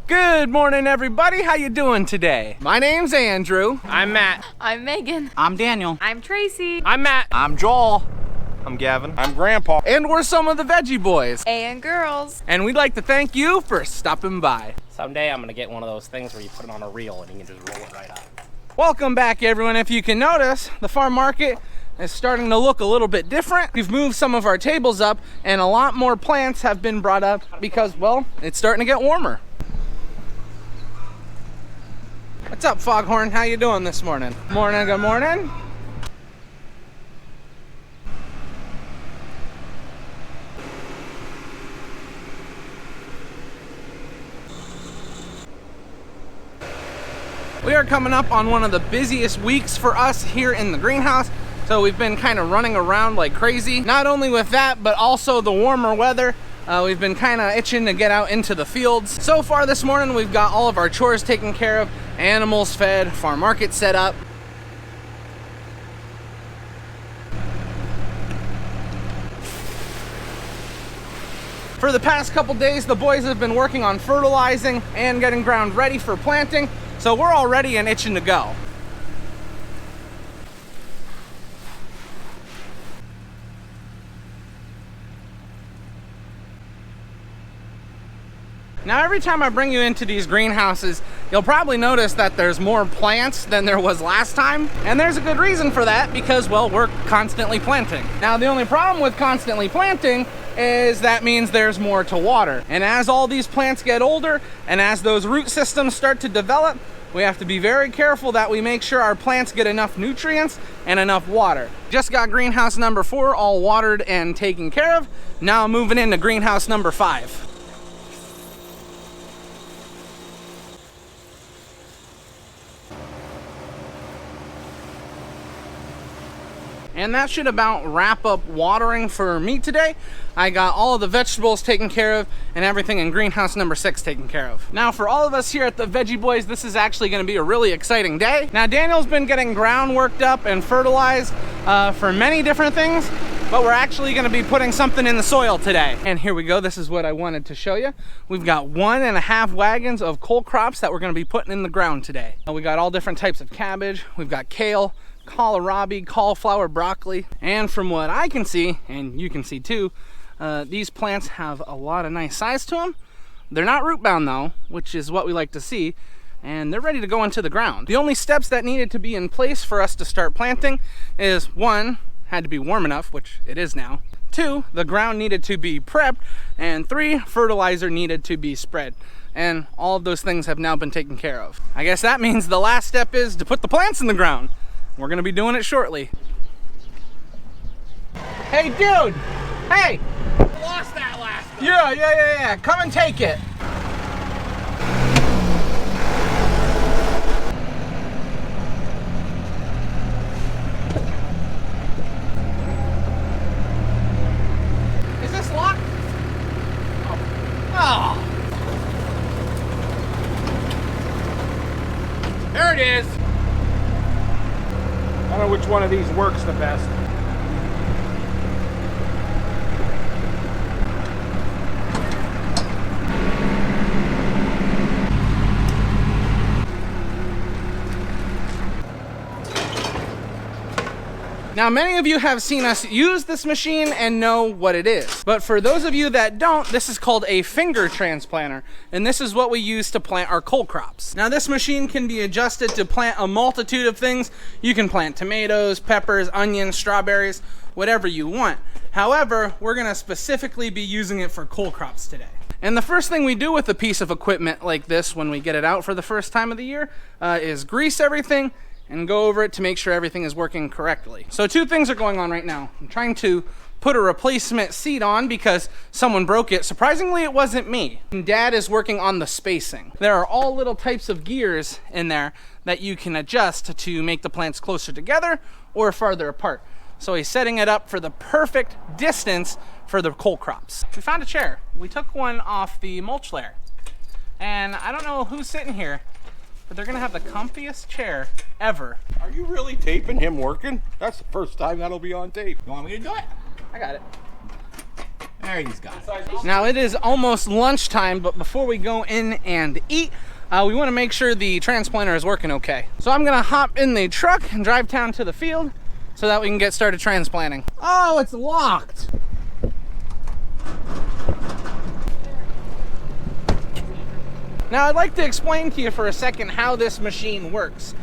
Good morning, everybody. How you doing today? My name's Andrew. I'm Matt. I'm Megan. I'm Daniel. I'm Tracy. I'm Matt. I'm Joel. I'm Gavin. I'm Grandpa. And we're some of the Veggie Boys. And girls. And we'd like to thank you for stopping by. Someday I'm gonna get one of those things where you put it on a reel and you can just roll it right up. Welcome back, everyone. If you can notice, the farm market is starting to look a little bit different. We've moved some of our tables up and a lot more plants have been brought up because, well, it's starting to get warmer. What's up, Foghorn? How you doing this morning? Morning, good morning. We are coming up on one of the busiest weeks for us here in the greenhouse. So we've been kind of running around like crazy. Not only with that, but also the warmer weather. We've been kind of itching to get out into the fields. So far this morning, we've got all of our chores taken care of, animals fed, farm market set up. For the past couple days, the boys have been working on fertilizing and getting ground ready for planting. So we're all ready and itching to go. Now, every time I bring you into these greenhouses, you'll probably notice that there's more plants than there was last time. And there's a good reason for that because, well, we're constantly planting. Now, the only problem with constantly planting is that means there's more to water. And as all these plants get older and as those root systems start to develop, we have to be very careful that we make sure our plants get enough nutrients and enough water. Just got greenhouse number 4 all watered and taken care of. Now moving into greenhouse number 5. And that should about wrap up watering for me today. I got all of the vegetables taken care of and everything in greenhouse number 6 taken care of. Now for all of us here at the Veggie Boys, this is actually gonna be a really exciting day. Now Daniel's been getting ground worked up and fertilized for many different things, but we're actually gonna be putting something in the soil today. And here we go, this is what I wanted to show you. We've got 1.5 wagons of cole crops that we're gonna be putting in the ground today. We got all different types of cabbage, we've got kale, kohlrabi, cauliflower, broccoli, and from what I can see, and you can see too, these plants have a lot of nice size to them. They're not root bound though, which is what we like to see, and they're ready to go into the ground. The only steps that needed to be in place for us to start planting is 1, had to be warm enough, which it is now. 2, the ground needed to be prepped, and 3, fertilizer needed to be spread. And all of those things have now been taken care of. I guess that means the last step is to put the plants in the ground. We're gonna be doing it shortly. Hey, dude! Hey! I lost that last one. Yeah. Come and take it. Is this locked? Oh. There it is. I don't know which one of these works the best. Now, many of you have seen us use this machine and know what it is. But for those of you that don't, this is called a finger transplanter. And this is what we use to plant our cole crops. Now, this machine can be adjusted to plant a multitude of things. You can plant tomatoes, peppers, onions, strawberries, whatever you want. However, we're gonna specifically be using it for cole crops today. And the first thing we do with a piece of equipment like this when we get it out for the first time of the year is grease everything and go over it to make sure everything is working correctly. So 2 things are going on right now. I'm trying to put a replacement seat on because someone broke it. Surprisingly, it wasn't me. And Dad is working on the spacing. There are all little types of gears in there that you can adjust to make the plants closer together or farther apart. So he's setting it up for the perfect distance for the cole crops. We found a chair. We took one off the mulch layer. And I don't know who's sitting here, but they're gonna have the comfiest chair ever. Are you really taping him working? That's the first time that'll be on tape. You want me to do it? I got it. Harry's got it. Now it is almost lunchtime, but before we go in and eat, we want to make sure the transplanter is working okay. So I'm gonna hop in the truck and drive down to the field so that we can get started transplanting. Oh, it's locked. Now I'd like to explain to you for a second how this machine works.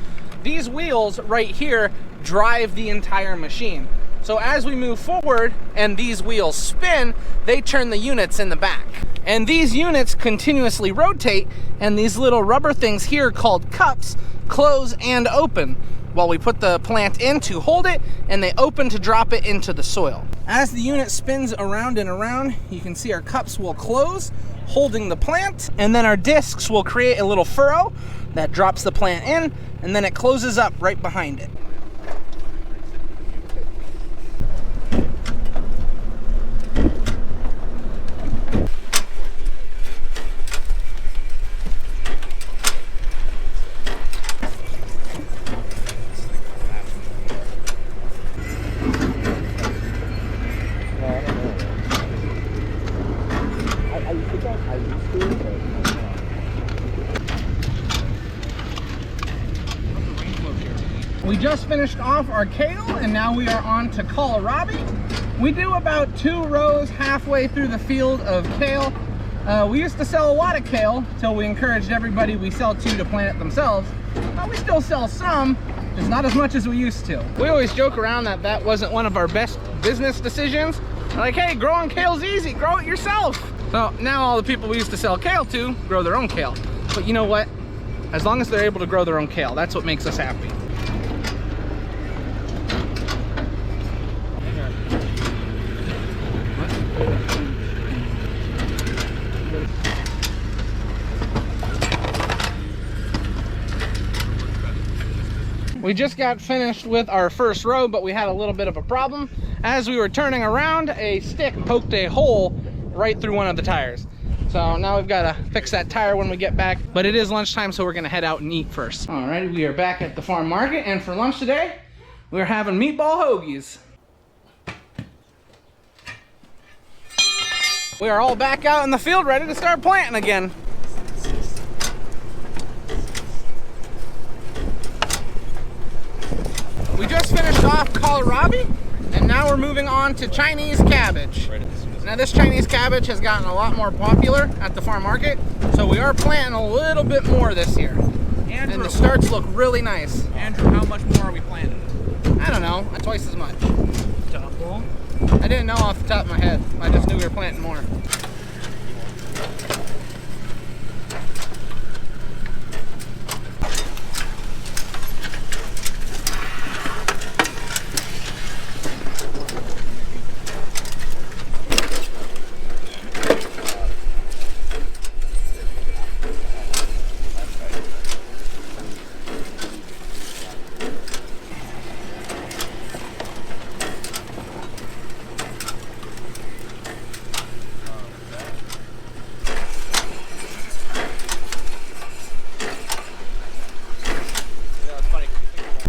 These wheels right here drive the entire machine. So as we move forward and these wheels spin, they turn the units in the back. And these units continuously rotate, and these little rubber things here called cups close and open while we put the plant in to hold it, and they open to drop it into the soil. As the unit spins around and around, you can see our cups will close, holding the plant, and then our discs will create a little furrow that drops the plant in, and then it closes up right behind it. We just finished off our kale, and now we are on to kohlrabi. We do about 2 rows halfway through the field of kale. We used to sell a lot of kale till we encouraged everybody we sell to plant it themselves. We still sell some, just not as much as we used to. We always joke around that that wasn't one of our best business decisions. Like, hey, growing kale's easy, grow it yourself. So now all the people we used to sell kale to grow their own kale. But you know what? As long as they're able to grow their own kale, that's what makes us happy. We just got finished with our first row, but we had a little bit of a problem. As we were turning around, a stick poked a hole right through one of the tires. So now we've got to fix that tire when we get back, but it is lunchtime, so we're gonna head out and eat first. Alrighty, we are back at the farm market, and for lunch today, we're having meatball hoagies. We are all back out in the field ready to start planting again. We just finished off kohlrabi, and now we're moving on to Chinese cabbage. Now this Chinese cabbage has gotten a lot more popular at the farm market, so we are planting a little bit more this year. Andrew, and the starts look really nice. Andrew, how much more are we planting? I don't know, twice as much. Double? I didn't know off the top of my head. I just knew we were planting more.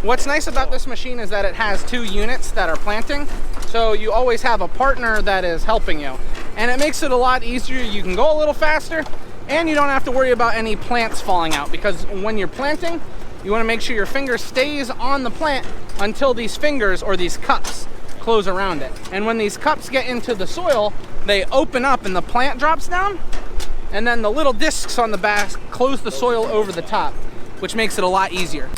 What's nice about this machine is that it has 2 units that are planting, so you always have a partner that is helping you. And it makes it a lot easier. You can go a little faster, and you don't have to worry about any plants falling out, because when you're planting, you want to make sure your finger stays on the plant until these fingers or these cups close around it. And when these cups get into the soil, they open up and the plant drops down, and then the little discs on the back close the soil over the top, which makes it a lot easier.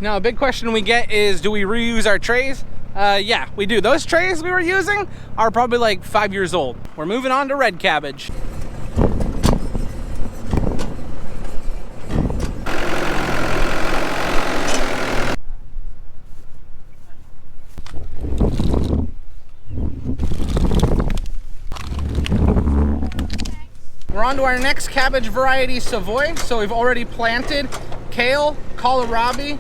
Now, a big question we get is, do we reuse our trays? Yeah, we do. Those trays we were using are probably like 5 years old. We're moving on to red cabbage. We're on to our next cabbage variety, Savoy. So we've already planted kale, kohlrabi,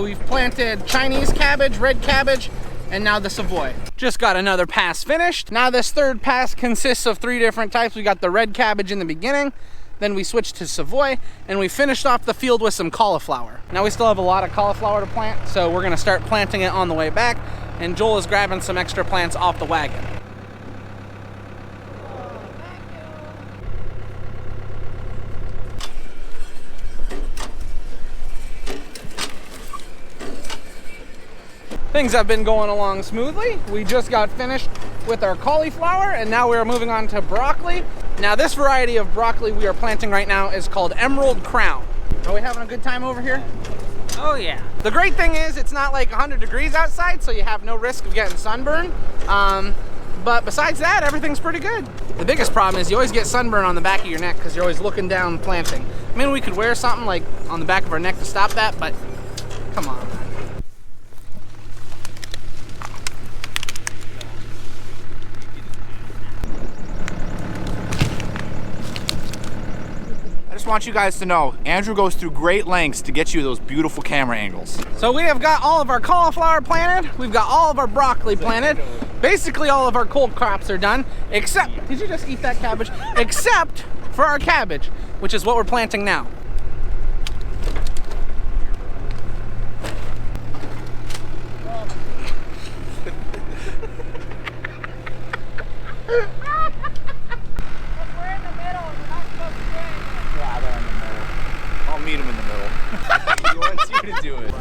we've planted Chinese cabbage, red cabbage, and now the Savoy. Just got another pass finished. Now this third pass consists of 3 different types. We got the red cabbage in the beginning, then we switched to Savoy, and we finished off the field with some cauliflower. Now we still have a lot of cauliflower to plant, so we're gonna start planting it on the way back. and Joel is grabbing some extra plants off the wagon. Things have been going along smoothly. We just got finished with our cauliflower and now we are moving on to broccoli. Now this variety of broccoli we are planting right now is called Emerald Crown. Are we having a good time over here? Oh yeah. The great thing is it's not like 100 degrees outside, so you have no risk of getting sunburn. But besides that, everything's pretty good. The biggest problem is you always get sunburn on the back of your neck because you're always looking down planting. I mean, we could wear something like on the back of our neck to stop that, but come on. I just want you guys to know, Andrew goes through great lengths to get you those beautiful camera angles. So we have got all of our cauliflower planted, we've got all of our broccoli planted, basically all of our cold crops are done, except, did you just eat that cabbage? Except for our cabbage, which is what we're planting now. I'll meet him in the middle. He wants you to do it.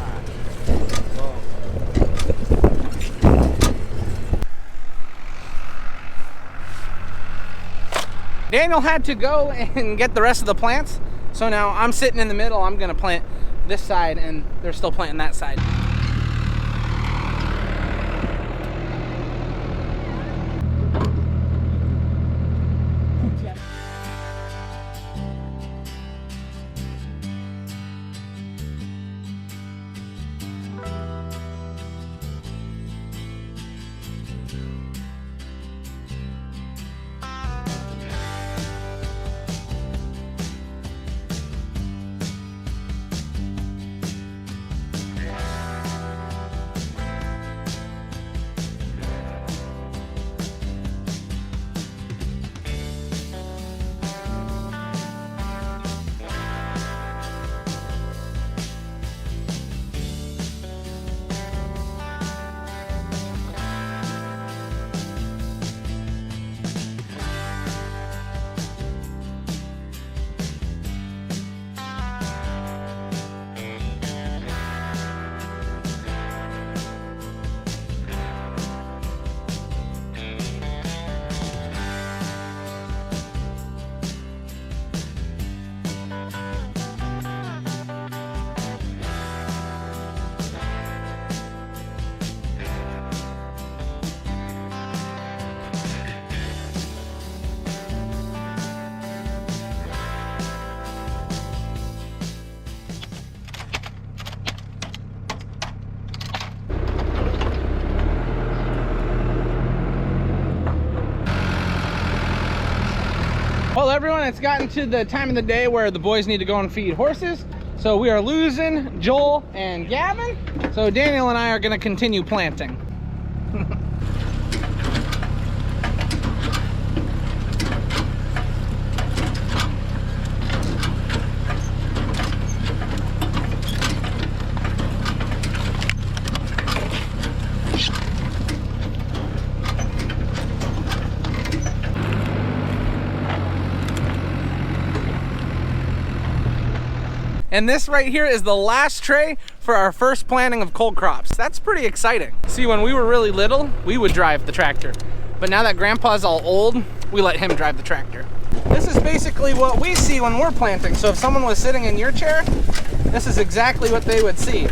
Daniel had to go and get the rest of the plants, so now I'm sitting in the middle. I'm gonna plant this side and they're still planting that side. Well, everyone, it's gotten to the time of the day where the boys need to go and feed horses. So we are losing Joel and Gavin. So Daniel and I are gonna continue planting. And this right here is the last tray for our first planting of cold crops. That's pretty exciting. See, when we were really little, we would drive the tractor. But now that Grandpa's all old, we let him drive the tractor. This is basically what we see when we're planting. So if someone was sitting in your chair, this is exactly what they would see.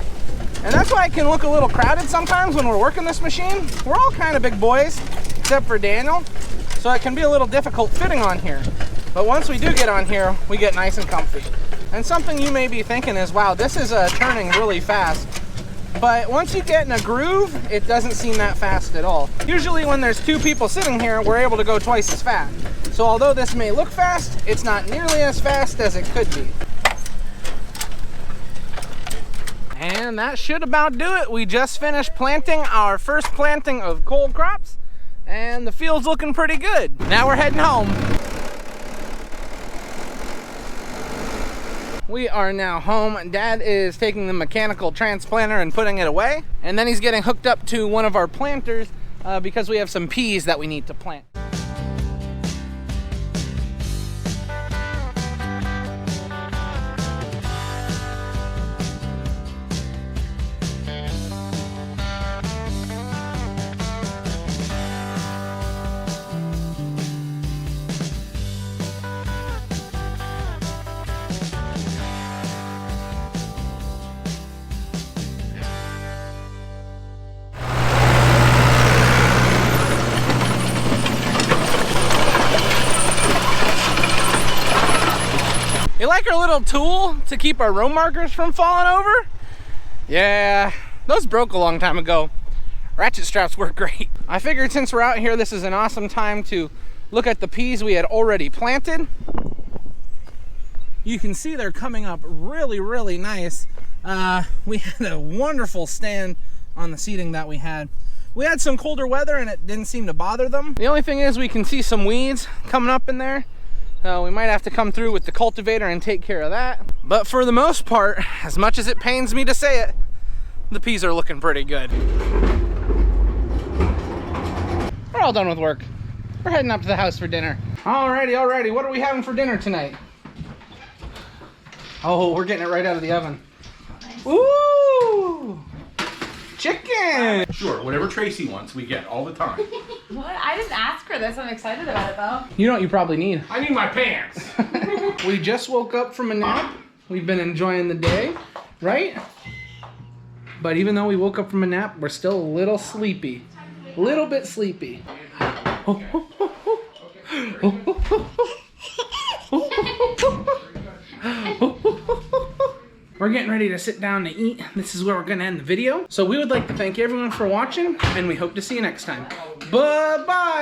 And that's why it can look a little crowded sometimes when we're working this machine. We're all kind of big boys, except for Daniel. So it can be a little difficult fitting on here. But once we do get on here, we get nice and comfy. And something you may be thinking is, wow, this is turning really fast. But once you get in a groove, it doesn't seem that fast at all. Usually when there's two people sitting here, we're able to go twice as fast. So although this may look fast, it's not nearly as fast as it could be. And that should about do it. We just finished planting our first planting of cold crops, and the field's looking pretty good. Now we're heading home. We are now home. Dad is taking the mechanical transplanter and putting it away. And then he's getting hooked up to one of our planters because we have some peas that we need to plant. You like our little tool to keep our row markers from falling over? Yeah, those broke a long time ago. Ratchet straps work great. I figured since we're out here, this is an awesome time to look at the peas we had already planted. You can see they're coming up really, really nice. We had a wonderful stand on the seating that we had. We had some colder weather and it didn't seem to bother them. The only thing is we can see some weeds coming up in there. We might have to come through with the cultivator and take care of that. But for the most part, as much as it pains me to say it, the peas are looking pretty good. We're all done with work. We're heading up to the house for dinner. Alrighty, what are we having for dinner tonight? Oh, we're getting it right out of the oven. Ooh! Chicken! Sure, whatever Tracy wants, we get all the time. What? I didn't ask for this. I'm excited about it though. You know what you probably need? I need my pants. We just woke up from a nap. We've been enjoying the day, right? But even though we woke up from a nap, we're still a little sleepy. A little bit sleepy. We're getting ready to sit down to eat. This is where we're gonna end the video. So we would like to thank everyone for watching, and we hope to see you next time. Bye-bye.